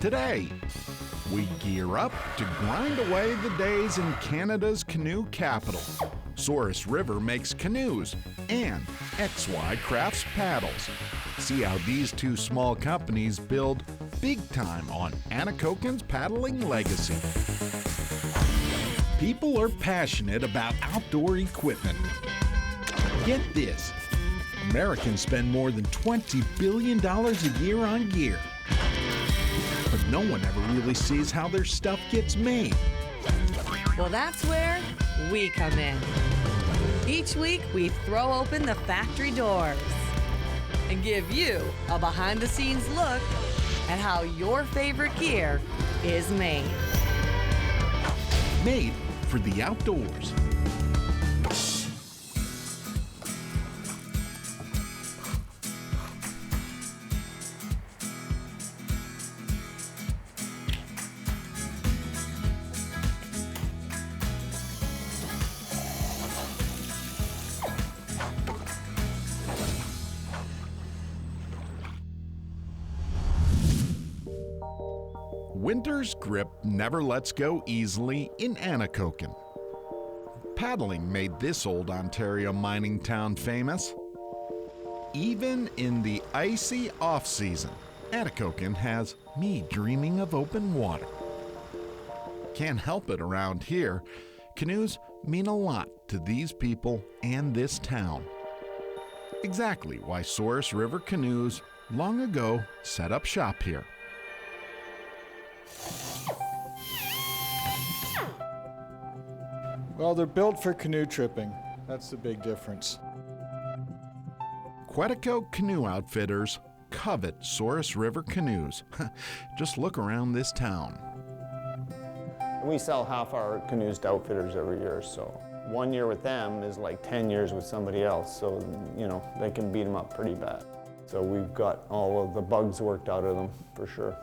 today. We gear up to grind away the days in Canada's canoe capital. Souris River makes canoes, and XY crafts paddles. See how these two small companies build big time on Atikoken's paddling legacy. People are passionate about outdoor equipment. Get this, Americans spend more than $20 billion a year on gear. But no one ever really sees how their stuff gets made. Well, that's where we come in. Each week, we throw open the factory doors and give you a behind-the-scenes look at how your favorite gear is made. Made for the outdoors. Winter's grip never lets go easily in Atikoken. Paddling made this old Ontario mining town famous. Even in the icy off-season, Atikoken has me dreaming of open water. Can't help it around here. Canoes mean a lot to these people and this town. Exactly why Souris River Canoes long ago set up shop here. Well, they're built for canoe tripping. That's the big difference. Quetico canoe outfitters covet Souris River canoes. Just look around this town. We sell half our canoes to outfitters every year, so 1 year with them is like 10 years with somebody else, so they can beat them up pretty bad. So we've got all of the bugs worked out of them for sure.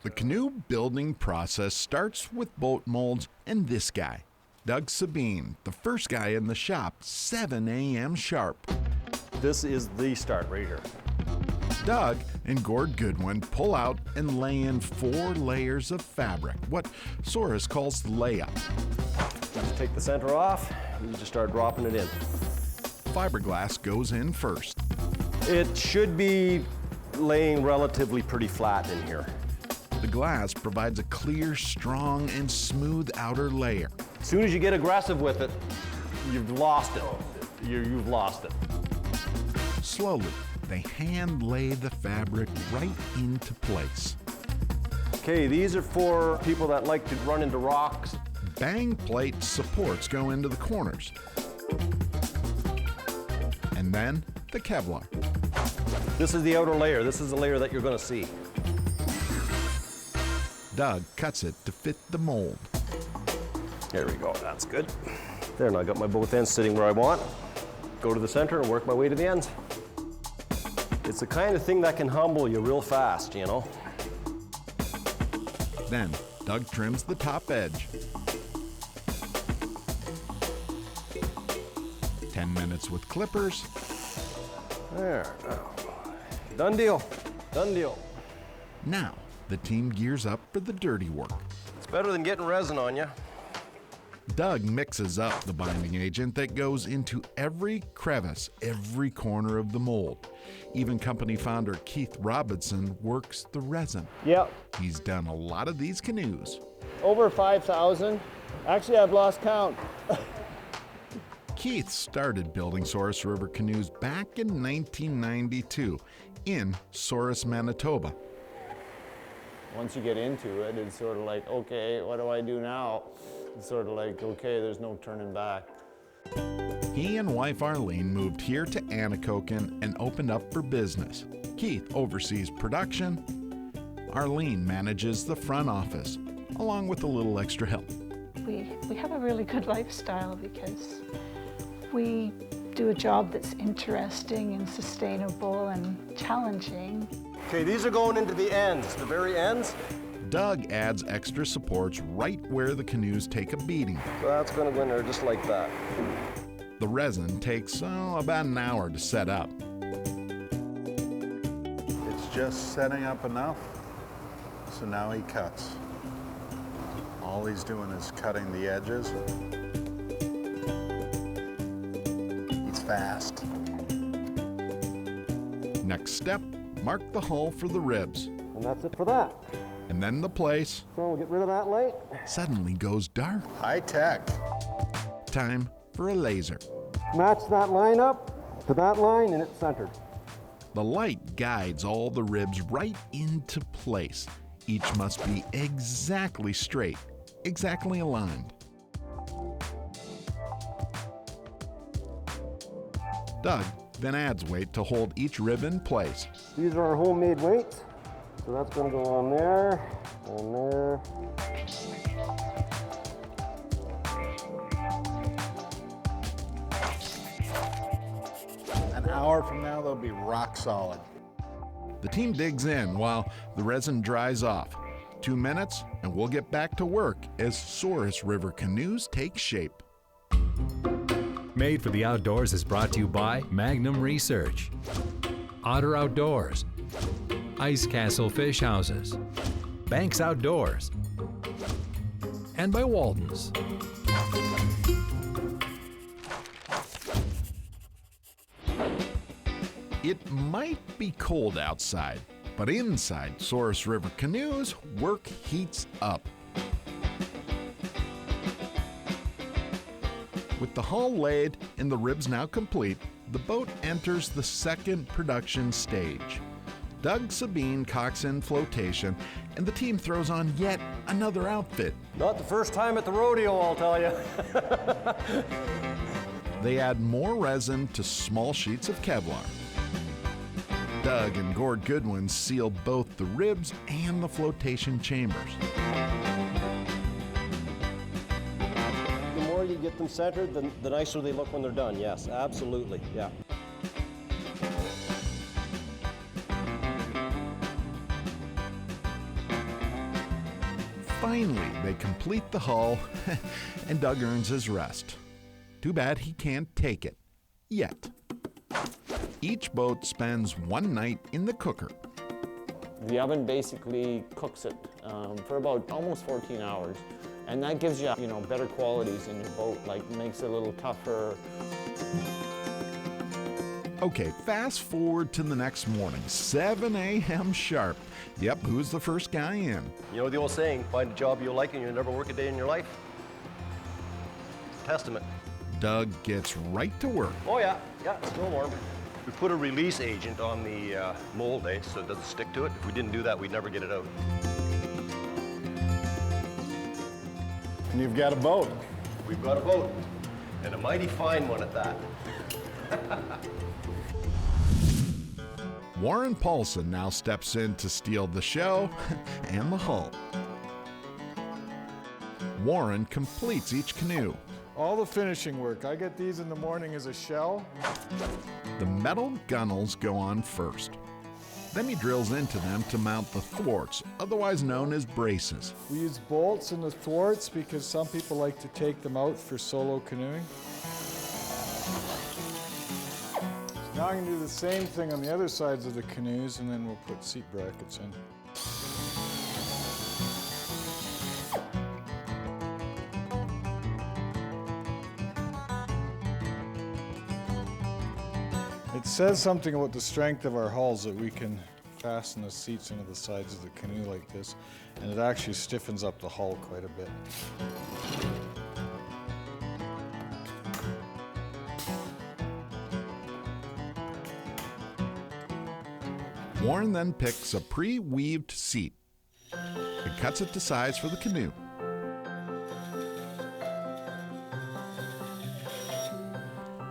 The canoe building process starts with boat molds and this guy, Doug Sabine, the first guy in the shop, 7 a.m. sharp. This is the start right here. Doug and Gord Goodwin pull out and lay in 4 layers of fabric, what Souris calls the layup. Just take the center off and you just start dropping it in. Fiberglass goes in first. It should be laying relatively pretty flat in here. The glass provides a clear, strong, and smooth outer layer. As soon as you get aggressive with it, you've lost it. You've lost it. Slowly, they hand lay the fabric right into place. Okay, these are for people that like to run into rocks. Bang plate supports go into the corners. And then the Kevlar. This is the outer layer. This is the layer that you're going to see. Doug cuts it to fit the mold. There we go, that's good. There, and I got my both ends sitting where I want. Go to the center and work my way to the ends. It's the kind of thing that can humble you real fast, you know? Then Doug trims the top edge. 10 minutes with clippers. There, now. Done deal, done deal. Now, the team gears up for the dirty work. It's better than getting resin on you. Doug mixes up the binding agent that goes into every crevice, every corner of the mold. Even company founder Keith Robinson works the resin. Yep. He's done a lot of these canoes. Over 5,000. Actually, I've lost count. Keith started building Souris River canoes back in 1992 in Souris, Manitoba. Once you get into it, it's sort of like, okay, what do I do now? It's sort of like, okay, there's no turning back. He and wife Arlene moved here to Atikoken and opened up for business. Keith oversees production. Arlene manages the front office, along with a little extra help. We have a really good lifestyle because we do a job that's interesting and sustainable and challenging. Okay, these are going into the ends, the very ends. Doug adds extra supports right where the canoes take a beating. So that's going to go in there just like that. The resin takes about an hour to set up. It's just setting up enough, so now he cuts. All he's doing is cutting the edges. He's fast. Next step, mark the hull for the ribs. And that's it for that. And then the place So we'll get rid of that light. suddenly goes dark. High tech. Time for a laser. Match that line up to that line and it's centered. The light guides all the ribs right into place. Each must be exactly straight, exactly aligned. Doug then adds weight to hold each rib in place. These are our homemade weights. So that's going to go on there and there. An hour from now, they'll be rock solid. The team digs in while the resin dries off. 2 minutes and we'll get back to work as Souris River canoes take shape. Made for the Outdoors is brought to you by Magnum Research, Otter Outdoors, Ice Castle Fish Houses, Banks Outdoors, and by Walden's. It might be cold outside, but inside Souris River canoes, work heats up. With the hull laid and the ribs now complete, the boat enters the second production stage. Doug Sabine cocks in flotation, and the team throws on yet another outfit. Not the first time at the rodeo, I'll tell you. They add more resin to small sheets of Kevlar. Doug and Gord Goodwin seal both the ribs and the flotation chambers. The more you get them centered, the nicer they look when they're done. Yes, absolutely, yeah. Finally, they complete the hull, and Doug earns his rest. Too bad he can't take it. Yet. Each boat spends one night in the cooker. The oven basically cooks it for about almost 14 hours. And that gives you, better qualities in your boat, like makes it a little tougher. Okay, fast forward to the next morning, 7 a.m. sharp. Yep, who's the first guy in? You know the old saying, find a job you like and you'll never work a day in your life? Testament. Doug gets right to work. Oh yeah, it's still warm. We put a release agent on the mold so it doesn't stick to it. If we didn't do that, we'd never get it out. And you've got a boat. We've got a boat, and a mighty fine one at that. Warren Paulson now steps in to steal the shell and the hull. Warren completes each canoe. All the finishing work. I get these in the morning as a shell. The metal gunnels go on first. Then he drills into them to mount the thwarts, otherwise known as braces. We use bolts in the thwarts because some people like to take them out for solo canoeing. Now I'm going to do the same thing on the other sides of the canoes, and then we'll put seat brackets in. It says something about the strength of our hulls that we can fasten the seats into the sides of the canoe like this, and it actually stiffens up the hull quite a bit. Warren then picks a pre-weaved seat and cuts it to size for the canoe.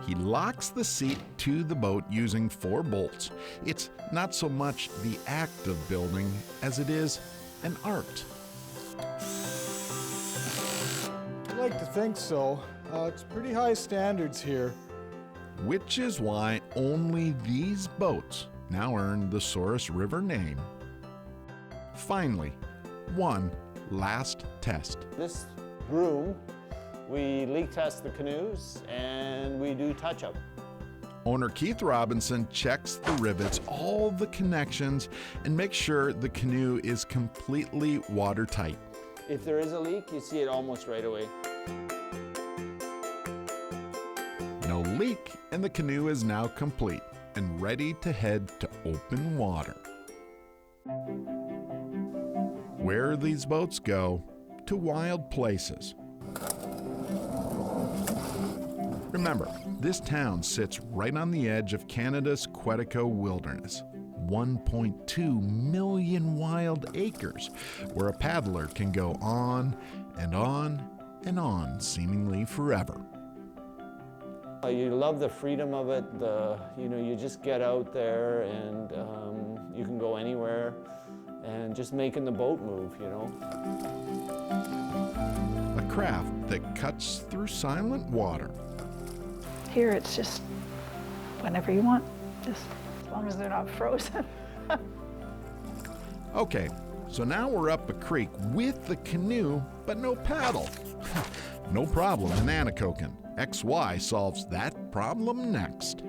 He locks the seat to the boat using 4 bolts. It's not so much the act of building as it is an art. I'd like to think so. It's pretty high standards here. Which is why only these boats now earn the Souris River name. Finally, one last test. This room, we leak test the canoes and we do touch-up. Owner Keith Robinson checks the rivets, all the connections, and makes sure the canoe is completely watertight. If there is a leak, you see it almost right away. No leak, and the canoe is now complete and ready to head to open water. Where these boats go? To wild places. Remember, this town sits right on the edge of Canada's Quetico wilderness, 1.2 million wild acres, where a paddler can go on and on and on, seemingly forever. You love the freedom of it. You just get out there and you can go anywhere and just making the boat move, A craft that cuts through silent water. Here it's just whenever you want, just as long as they're not frozen. Okay, so now we're up a creek with the canoe, but no paddle. No problem in Atikoken. XY solves that problem next.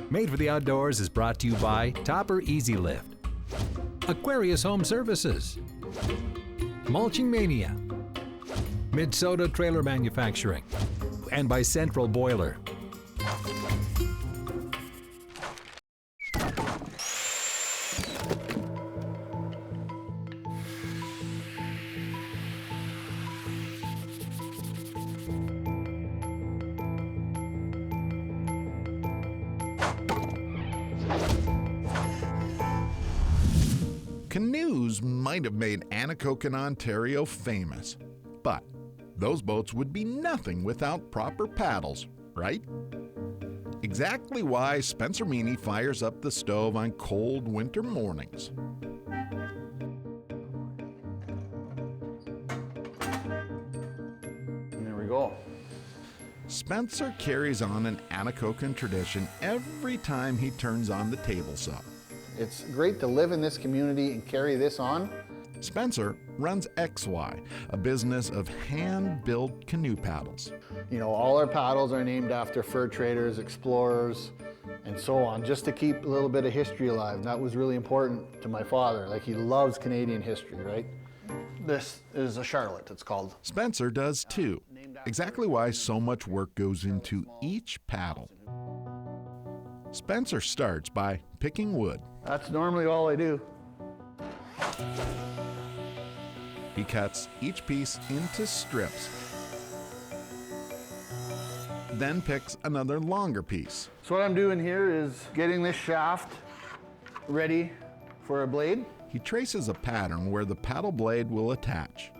Made for the Outdoors is brought to you by Topper Easy Lift, Aquarius Home Services, Mulching Mania, Minnesota Trailer Manufacturing, and by Central Boiler. Canoes might have made Atikoken, Ontario famous, but those boats would be nothing without proper paddles, right? Exactly why Spencer Meany fires up the stove on cold winter mornings. And there we go. Spencer carries on an Atikoken tradition every time he turns on the table saw. It's great to live in this community and carry this on. Spencer runs XY, a business of hand-built canoe paddles. All our paddles are named after fur traders, explorers, and so on, just to keep a little bit of history alive. And that was really important to my father. Like, he loves Canadian history, right? This is a Charlotte, it's called. Spencer does too. Exactly why so much work goes into each paddle. Spencer starts by picking wood. That's normally all I do. He cuts each piece into strips, then picks another longer piece. So what I'm doing here is getting this shaft ready for a blade. He traces a pattern where the paddle blade will attach.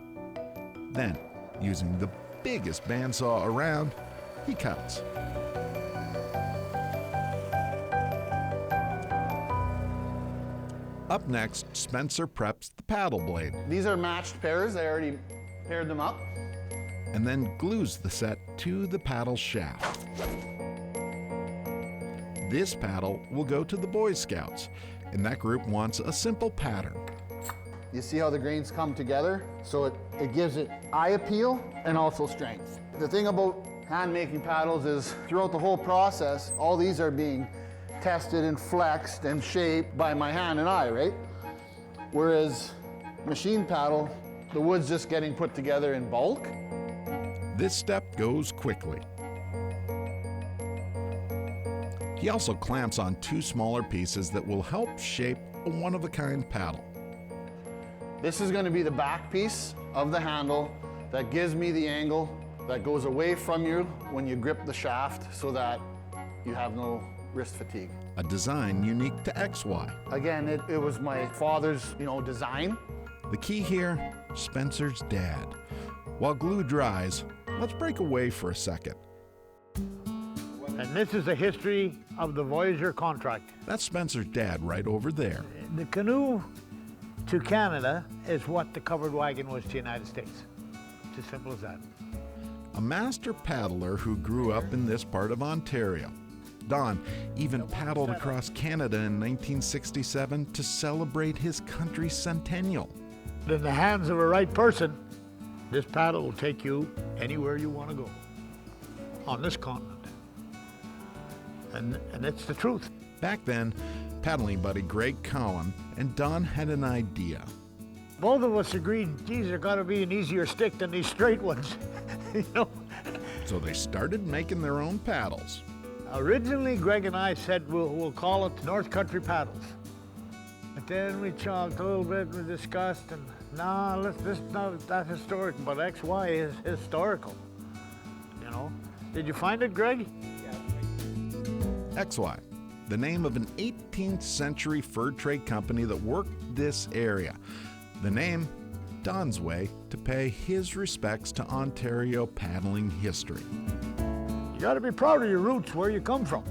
Then, using the biggest bandsaw around, he cuts. Up next, Spencer preps the paddle blade. These are matched pairs. I already paired them up. And then glues the set to the paddle shaft. This paddle will go to the Boy Scouts, and that group wants a simple pattern. You see how the grains come together? So it gives it eye appeal and also strength. The thing about hand-making paddles is throughout the whole process, all these are being tested and flexed and shaped by my hand and eye, right? Whereas machine paddle, the wood's just getting put together in bulk. This step goes quickly. He also clamps on two smaller pieces that will help shape a one-of-a-kind paddle. This is going to be the back piece of the handle that gives me the angle that goes away from you when you grip the shaft so that you have no wrist fatigue. A design unique to XY. Again, it was my father's, design. The key here, Spencer's dad. While glue dries, let's break away for a second. And this is the history of the Voyager contract. That's Spencer's dad right over there. The canoe to Canada is what the covered wagon was to the United States. It's as simple as that. A master paddler who grew up in this part of Ontario. Don even paddled across Canada in 1967 to celebrate his country's centennial. In the hands of a right person, This paddle will take you anywhere you want to go on this continent. And it's the truth. Back then, paddling buddy Greg Cowan and Don had an idea. Both of us agreed, geez, there got to be an easier stick than these straight ones. You know? So they started making their own paddles. Originally, Greg and I said we'll call it North Country Paddles. But then we talked a little bit, we discussed, and this is not that historic, but XY is historical. You know? Did you find it, Greg? XY, the name of an 18th century fur trade company that worked this area. The name, Don's way to pay his respects to Ontario paddling history. You got to be proud of your roots, where you come from.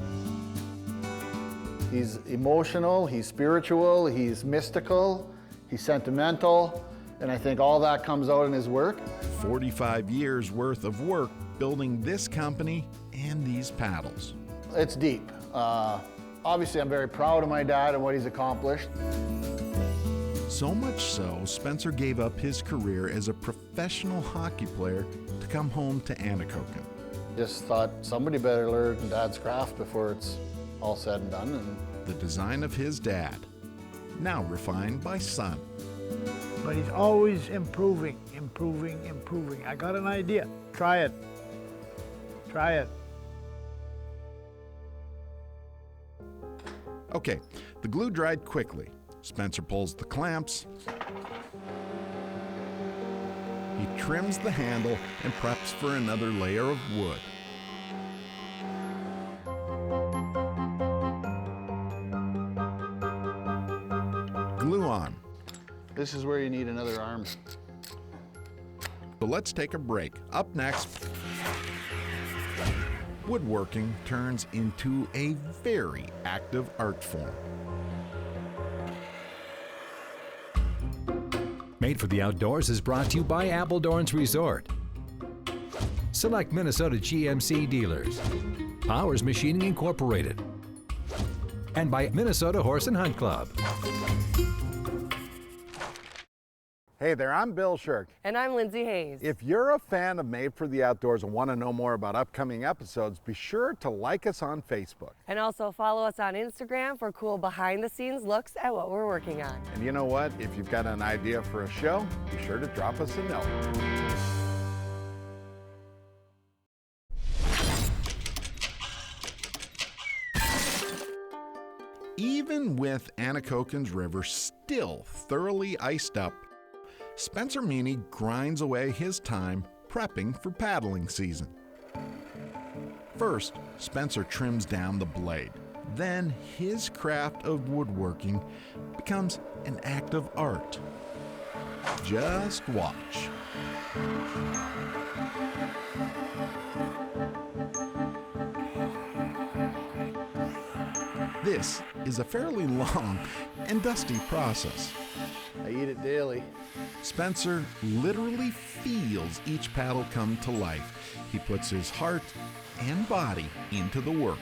He's emotional, he's spiritual, he's mystical, he's sentimental, and I think all that comes out in his work. 45 years worth of work building this company and these paddles. It's deep. Obviously, I'm very proud of my dad and what he's accomplished. So much so, Spencer gave up his career as a professional hockey player to come home to Atikoken. Just thought somebody better learn dad's craft before it's all said and done. And the design of his dad, now refined by son. But he's always improving. I got an idea. Try it. Okay, the glue dried quickly. Spencer pulls the clamps. He trims the handle and preps for another layer of wood. Glue on. this is where you need another arm. So let's take a break. Up next, woodworking turns into a very active art form. Made for the Outdoors is brought to you by Appledorn's Resort. Select Minnesota GMC dealers. Powers Machining Incorporated. And by Minnesota Horse and Hunt Club. Hey there, I'm Bill Shirk. And I'm Lindsay Hayes. If you're a fan of Made for the Outdoors and want to know more about upcoming episodes, be sure to like us on Facebook. And also follow us on Instagram for cool behind-the-scenes looks at what we're working on. And you know what? If you've got an idea for a show, be sure to drop us a note. Even with Atikoken's river still thoroughly iced up, Spencer Meany grinds away his time prepping for paddling season. First, Spencer trims down the blade. Then his craft of woodworking becomes an act of art. Just watch. This is a fairly long and dusty process. I eat it daily. Spencer literally feels each paddle come to life. He puts his heart and body into the work.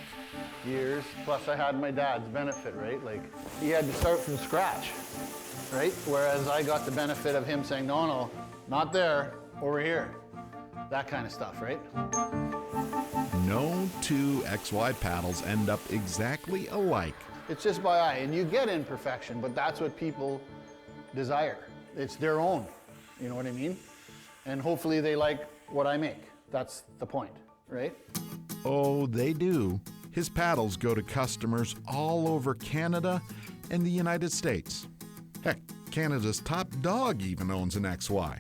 Years, plus I had my dad's benefit, right? Like, he had to start from scratch, right? Whereas I got the benefit of him saying, no, no, not there, over here. That kind of stuff, right? No two XY paddles end up exactly alike. It's just by eye, and you get imperfection, but that's what people desire. It's their own, you know what I mean? And hopefully they like what I make. That's the point, right? Oh, they do. His paddles go to customers all over Canada and the United States. Heck, Canada's top dog even owns an XY.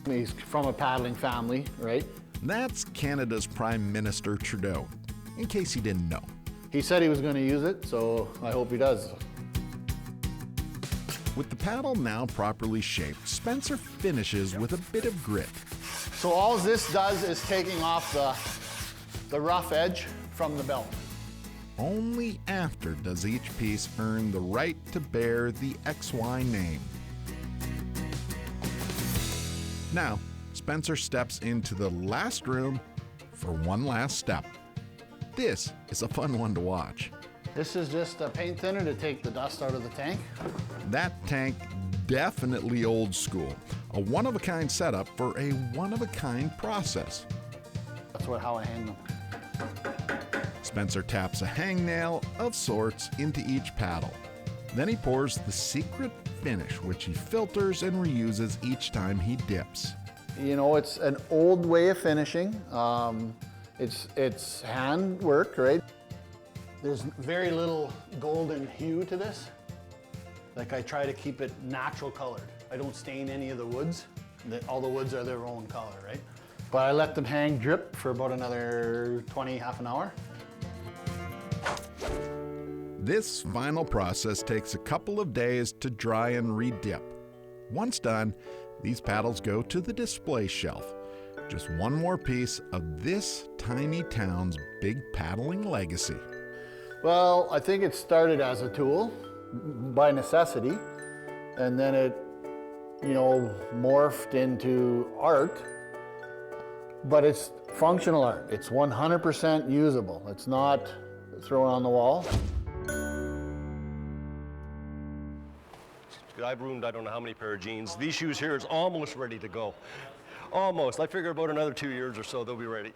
He's from a paddling family, right? That's Canada's Prime Minister Trudeau, in case you didn't know. He said he was going to use it, so I hope he does. With the paddle now properly shaped, Spencer finishes with a bit of grit. So all this does is taking off the rough edge from the belt. Only after does each piece earn the right to bear the XY name. Now, Spencer steps into the last room for one last step. This is a fun one to watch. This is just a paint thinner to take the dust out of the tank. That tank, definitely old school. A one-of-a-kind setup for a one-of-a-kind process. That's how I hang them. Spencer taps a hangnail of sorts into each paddle. Then he pours the secret finish, which he filters and reuses each time he dips. You know, it's an old way of finishing. It's hand work, right? There's very little golden hue to this. Like, I try to keep it natural colored. I don't stain any of the woods. All the woods are their own color, right? But I let them hang drip for about another half an hour. This final process takes a couple of days to dry and re-dip. Once done, these paddles go to the display shelf. Just one more piece of this tiny town's big paddling legacy. Well, I think it started as a tool by necessity, and then it, you know, morphed into art. But it's functional art. It's 100% usable. It's not thrown on the wall. I've ruined I don't know how many pair of jeans. These shoes here is almost ready to go. Almost. I figure about another 2 years or so they'll be ready.